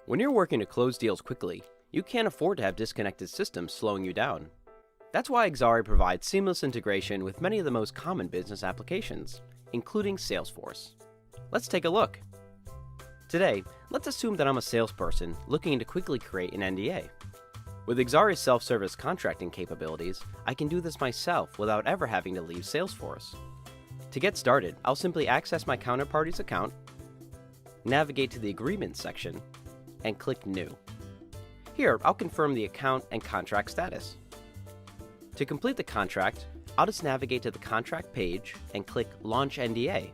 When you're working to close deals quickly, you can't afford to have disconnected systems slowing you down. That's why Exari provides seamless integration with many of the most common business applications, including Salesforce. Let's take a look. Today, let's assume that I'm a salesperson looking to quickly create an NDA. With Exari's self-service contracting capabilities, I can do this myself without ever having to leave Salesforce. To get started, I'll simply access my counterparty's account, navigate to the Agreements section, and click New. Here, I'll confirm the account and contract status. To complete the contract, I'll just navigate to the contract page and click Launch NDA.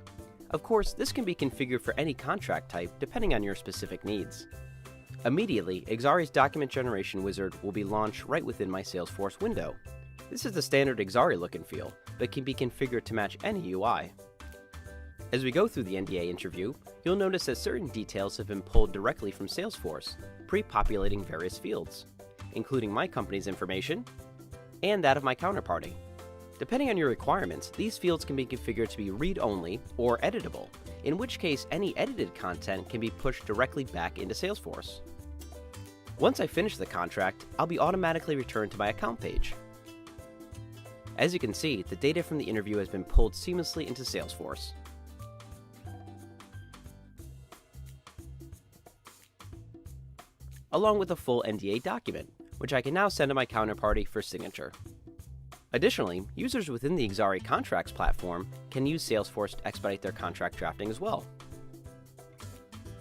Of course, this can be configured for any contract type depending on your specific needs. Immediately, Exari's document generation wizard will be launched right within my Salesforce window. This is the standard Exari look and feel, but can be configured to match any UI. As we go through the NDA interview, you'll notice that certain details have been pulled directly from Salesforce, pre-populating various fields, including my company's information and that of my counterparty. Depending on your requirements, these fields can be configured to be read-only or editable, in which case any edited content can be pushed directly back into Salesforce. Once I finish the contract, I'll be automatically returned to my account page. As you can see, the data from the interview has been pulled seamlessly into Salesforce. Along with a full NDA document, which I can now send to my counterparty for signature. Additionally, users within the Exari Contracts platform can use Salesforce to expedite their contract drafting as well.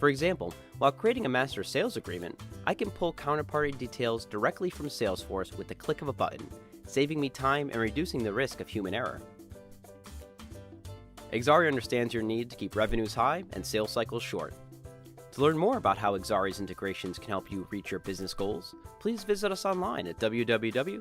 For example, while creating a master sales agreement, I can pull counterparty details directly from Salesforce with the click of a button, saving me time and reducing the risk of human error. Exari understands your need to keep revenues high and sales cycles short. To learn more about how Exari's integrations can help you reach your business goals, please visit us online at www.exari.com.